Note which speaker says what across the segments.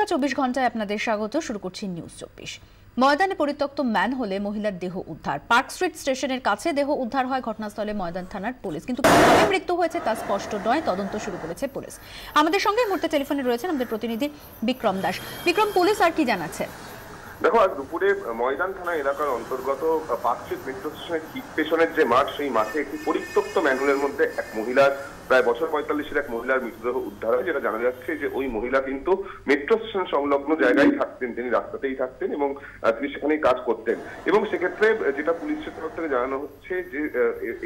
Speaker 1: নমস্কার, 24 ঘন্টায় আপনাদের স্বাগত। শুরু করছি নিউজ 24। ময়দানে পরিত্যক্ত ম্যানহোলে মহিলার দেহ উদ্ধার। পার্ক স্ট্রিট স্টেশনের কাছে দেহ উদ্ধার হয়। ঘটনাস্থলে ময়দান থানার পুলিশ, কিন্তু কিভাবে মৃত্যু হয়েছে তা স্পষ্ট নয়। তদন্ত শুরু করেছে পুলিশ। আমাদের সঙ্গে এই মুহূর্তে টেলিফোনে রয়েছেন আমাদের প্রতিনিধি বিক্রম দাস। বিক্রম, পুলিশ আর কি জানাচ্ছে?
Speaker 2: দেখো, আজ দুপুরে ময়দান থানা এলাকার অন্তর্গত পার্ক স্ট্রিট মেট্রো স্টেশনের ঠিক পেছনের যে মাঠ, সেই মাঠে একটি পরিত্যক্ত ম্যানহোলের মধ্যে এক মহিলার প্রায় বছর 45-এর এক মহিলার মৃতদেহ উদ্ধার হয়। যেটা জানা যাচ্ছে যে ওই মহিলা কিন্তু মেট্রো স্টেশন সংলগ্ন জায়গায় থাকতেন, তিনি রাস্তাতেই থাকতেন এবং তিনি সেখানেই কাজ করতেন। এবং সেক্ষেত্রে যেটা পুলিশের তরফ থেকে জানানো হচ্ছে যে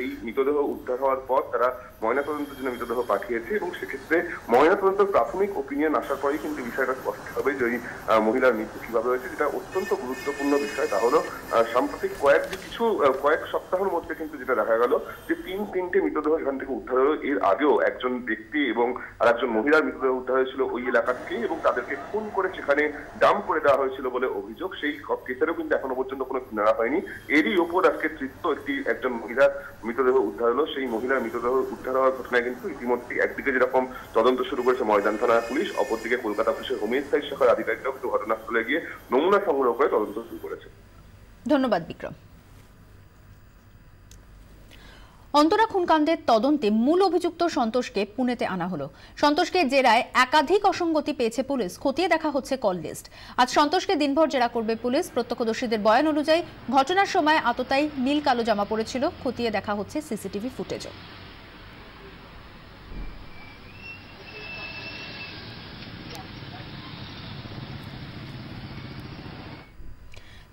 Speaker 2: এই মৃতদেহ উদ্ধার হওয়ার পর তারা ময়নাতদন্তের জন্য মৃতদেহ পাঠিয়েছে এবং সেক্ষেত্রে ময়নাতদন্তের প্রাথমিক ওপিনিয়ন আসার পরেই কিন্তু বিষয়টা স্পষ্ট হবে যে ওই মহিলার মৃত্যু কিভাবে হয়েছে। যেটা অত্যন্ত গুরুত্বপূর্ণ বিষয় তা হলো সাম্প্রতিক কয়েক সপ্তাহের মধ্যে কিন্তু যেটা দেখা গেল যে তিনটে মৃতদেহ এখান থেকে উদ্ধার হলো। এর আগেও একজন ব্যক্তি এবং আর একজন মহিলার মৃতদেহ উদ্ধার হয়েছিল ওই এলাকা থেকে এবং তাদেরকে খুন করে সেখানে ডাম্প করে দেওয়া হয়েছিল বলে অভিযোগ। সেই কেসেরও কিন্তু এখনো পর্যন্ত কোনো কিনারা হয়নি। এরই ওপর আজকে একজন মহিলার মৃতদেহ উদ্ধার হলো। সেই মহিলার মৃতদেহ উদ্ধার হওয়ার ঘটনায় কিন্তু ইতিমধ্যে একদিকে যেরকম তদন্ত শুরু করেছে ময়দান থানার পুলিশ, অপরদিকে কলকাতা পুলিশের হোমিসাইড শাখার আধিকারিকরাও কিন্তু ঘটনাস্থলে গিয়ে নমুনা সংগ্রহ করে তদন্ত শুরু করেছে।
Speaker 1: ধন্যবাদ বিক্রম। অন্তরা খুনকাণ্ডের তদন্তে মূল অভিযুক্ত সন্তোষকে পুনেতে আনা হলো। সন্তোষকে জেরায় একাধিক অসঙ্গতি পেয়েছে পুলিশ। খতিয়ে দেখা হচ্ছে কল লিস্ট। আজ সন্তোষকে দিনভর জেরা করবে পুলিশ। প্রত্যক্ষদর্শীদের বয়ান অনুযায়ী ঘটনার সময় আততায়ী নীল কালো জামা পড়েছিল। খতিয়ে দেখা হচ্ছে সিসিটিভি ফুটেজও।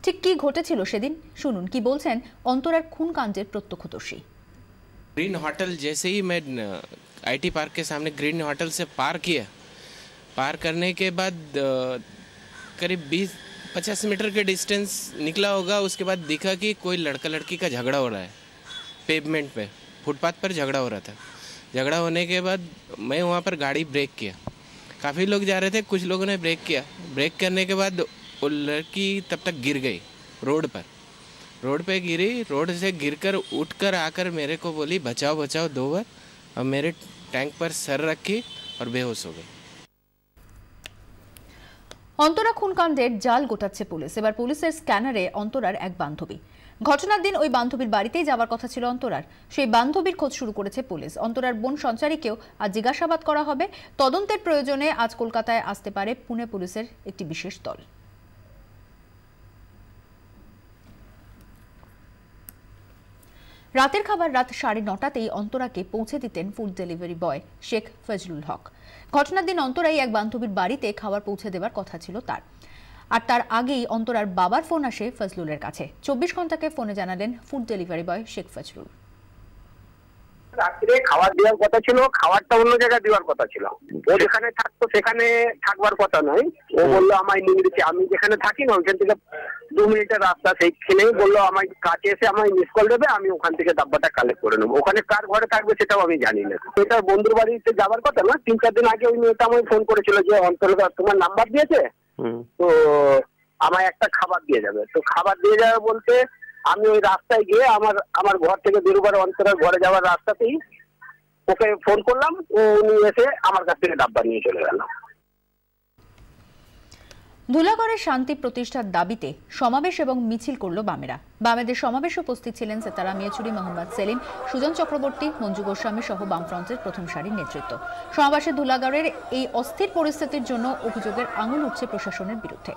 Speaker 1: ঠিক কি ঘটেছিল সেদিন শুনুন কি বলছেন অন্তরার খুনকাণ্ডের প্রত্যক্ষদর্শী।
Speaker 3: ग्रीन होटल जैसे ही मैं आईटी पार्क के सामने ग्रीन होटल से पार किया, पार करने के बाद करीब 20-50 मीटर के डिस्टेंस निकला होगा। उसके बाद दिखा कि कोई लड़का लड़की का झगड़ा हो रहा है। पेवमेंट पे फुटपाथ पर झगड़ा हो रहा था। झगड़ा होने के बाद मैं वहाँ पर गाड़ी ब्रेक किया। काफ़ी लोग जा रहे थे, कुछ लोगों ने ब्रेक किया। ब्रेक करने के बाद वो लड़की तब तक गिर गई रोड पे गिरी। रोड से गिरकर उठकर आकर मेरे को बोली बचाओ बचाओ 2 बार, और मेरे टैंक पर सर रखी और बेहोश हो गई।
Speaker 1: অন্তরা খুনকাণ্ডের জাল গোটাচ্ছে পুলিশ। এবার পুলিশের স্ক্যানারে অন্তরার এক বান্ধবী। ঘটনার দিন ওই বান্ধবীর বাড়িতেই যাওয়ার কথা ছিল অন্তরার। সেই বান্ধবীর খোঁজ শুরু করেছে পুলিশ। অন্তরার বোন সঞ্চারীকেও আজ জিজ্ঞাসাবাদ করা হবে। তদন্তের প্রয়োজনে আজ কলকাতায় আসতে পারে পুনে পুলিশের একটি বিশেষ দল। রাতের খাবার রাত 9:30তেই অন্তরাকে পৌঁছে দিতেন food delivery boy Sheikh Fazlul Haque. ঘটনার দিন অন্তরাই এক বান্ধবীর বাড়িতে খাবার পৌঁছে দেওয়ার কথা ছিল তার। আর তার আগেই অন্তরার বাবার ফোন আসে ফজলুলের কাছে। 24 ঘন্টাকে ফোনে জানালেন food delivery boy Sheikh Fazlul.
Speaker 4: রাত্রে খাবার দেওয়ার কথা ছিল, খাবারটা অন্য জায়গায় দেওয়ার কথা ছিল। ও যেখানে থাকতো সেখানে থাকবার কথা নয়। ও বললো আমায় নিয়ে গেছে, আমি যেখানে থাকি না ওইখান থেকে 2 মিনিটের রাস্তা, সেইখানেই বললো আমায় কাছে এসে আমায় মিস কল দেবে, আমি ওখান থেকে ডাব্বাটা কালেক্ট করে নেবো। ওখানে কার ঘরে থাকবে সেটাও আমি জানি না। এটা বন্ধুর বাড়িতে যাবার কথা না। 3-4 দিন আগে ওই মেয়েটা আমায় ফোন করেছিল যে অন্তর্গত তোমার নাম্বার দিয়েছে, তো আমায় একটা খাবার দিয়ে যাবে। তো খাবার দিয়ে যাবে বলতে আমি ওই রাস্তায় গিয়ে আমার ঘর থেকে বেরোবার অন্তরের ঘরে যাওয়ার রাস্তাতেই ওকে ফোন করলাম। উনি এসে আমার কাছ থেকে ডাব্বা নিয়ে চলে গেল।
Speaker 1: ধুলাগড়ের শান্তি প্রতিষ্ঠার দাবিতে সমাবেশ এবং মিছিল করল বামেরা। বামেদের সমাবেশে উপস্থিত ছিলেন সেতারা মিয়াচুরি, মোহাম্মদ সেলিম, সুজন চক্রবর্তী, মঞ্জু গোস্বামী সহ বামফ্রন্টের প্রথম সারির নেতৃত্ব। সমাবেশে ধুলাগড়ের এই অস্থির পরিস্থিতির জন্য অভিযোগের আঙুল উঠছে প্রশাসনের বিরুদ্ধে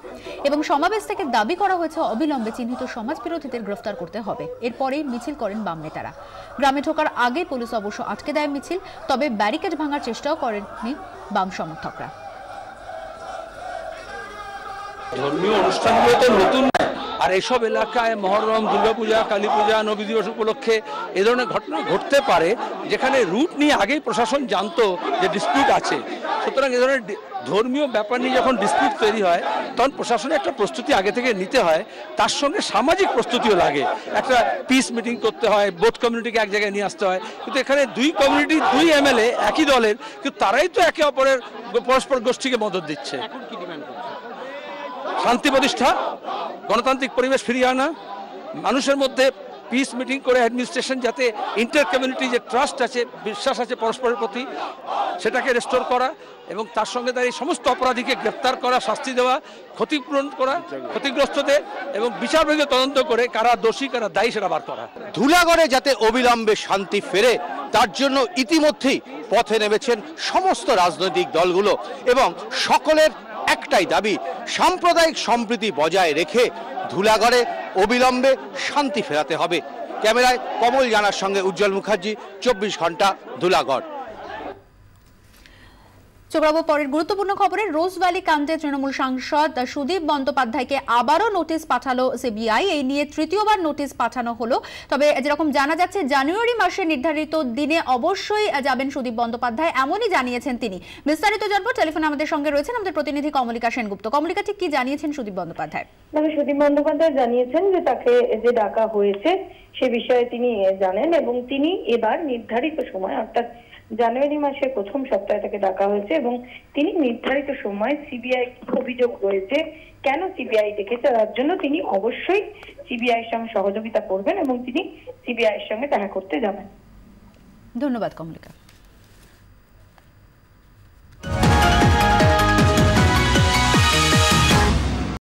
Speaker 1: এবং সমাবেশ থেকে দাবি করা হয়েছে অবিলম্বে চিহ্নিত সমাজ বিরোধীদের গ্রেফতার করতে হবে। এরপরেই মিছিল করেন বাম নেতারা। গ্রামে ঢোকার আগে পুলিশ অবশ্য আটকে দেয় মিছিল, তবে ব্যারিকেড ভাঙার চেষ্টাও করেননি বাম সমর্থকরা।
Speaker 5: ধর্মীয় অনুষ্ঠানগুলো তো নতুন, আর এসব এলাকায় মহরম, দুর্গাপূজা, কালী পূজা, নবী দিবস উপলক্ষে এ ধরনের ঘটনা ঘটতে পারে যেখানে রুট নিয়ে আগেই প্রশাসন জানতো যে ডিসপিউট আছে। সুতরাং এ ধরনের ধর্মীয় ব্যাপার নিয়ে যখন ডিসপিউট তৈরি হয় তখন প্রশাসনের একটা প্রস্তুতি আগে থেকে নিতে হয়, তার সঙ্গে সামাজিক প্রস্তুতিও লাগে। একটা পিস মিটিং করতে হয়, বোথ কমিউনিটিকে এক জায়গায় নিয়ে আসতে হয়। কিন্তু এখানে 2 কমিউনিটি 2 MLA একই দলের, কিন্তু তারাই তো একে অপরের পরস্পর গোষ্ঠীকে মদত দিচ্ছে। শান্তি প্রতিষ্ঠা, গণতান্ত্রিক পরিবেশ ফিরিয়ে আনা, মানুষের মধ্যে পিস মিটিং করে অ্যাডমিনিস্ট্রেশন যাতে ইন্টার কমিউনিটি যে ট্রাস্ট আছে, বিশ্বাস আছে পরস্পরের প্রতি, সেটাকে রেস্টোর করা এবং তার সঙ্গে তার এই সমস্ত অপরাধীকে গ্রেপ্তার করা, শাস্তি দেওয়া, ক্ষতিপূরণ করা ক্ষতিগ্রস্তদের এবং বিচারবিভাগীয় তদন্ত করে কারা দোষী কারা দায়ী সেটা বার করা।
Speaker 6: ধুলাগড়ে যাতে অবিলম্বে শান্তি ফেরে তার জন্য ইতিমধ্যেই পথে নেমেছেন সমস্ত রাজনৈতিক দলগুলো এবং সকলের একটাই দাবি, সাম্প্রদায়িক সম্প্রীতি বজায় রেখে ধুলাগড়ে অবিলম্বে শান্তি ফেরাতে হবে। ক্যামেরায় কমল জানার সঙ্গে উজ্জ্বল মুখার্জি, 24 ঘন্টা, ধুলাগড়।
Speaker 1: চোখরাবো পরের গুরুত্বপূর্ণ খবরে রোজ ভ্যালি কাণ্ডে তৃণমূল সাংসদ সুদীপ বন্দ্যোপাধ্যায়কে আবারও নোটিশ পাঠালো সিবিআই। এই নিয়ে তৃতীয়বার নোটিশ পাঠানো হলো। তবে যেরকম জানা যাচ্ছে জানুয়ারি মাসে নির্ধারিত দিনে অবশ্যই যাবেন সুদীপ বন্দ্যোপাধ্যায়, এমনই জানিয়েছেন তিনি। বিস্তারিত জানবো, টেলিফোনে আমাদের সঙ্গে রয়েছেন আমাদের প্রতিনিধি কমলিকা সেনগুপ্ত। কমলিকা, ঠিক কি জানিয়েছেন সুদীপ বন্দ্যোপাধ্যায়?
Speaker 7: সুদীপ বন্দ্যোপাধ্যায় জানিয়েছেন যে তাকে যে ডাকা হয়েছে সে বিষয়ে তিনি জানেন এবং তিনি এবার নির্ধারিত সময় অর্থাৎ জানুয়ারি মাসের প্রথম সপ্তাহে তাকে ডাকা হয়েছে এবং তিনি নির্ধারিত সময় সিবিআই অভিযোগ রয়েছে কেন সিবিআই ডেকেছে তার জন্য তিনি অবশ্যই সিবিআই এর সঙ্গে সহযোগিতা করবেন এবং তিনি সিবিআই এর সঙ্গে দেখা করতে যাবেন।
Speaker 1: ধন্যবাদ কমলিকা।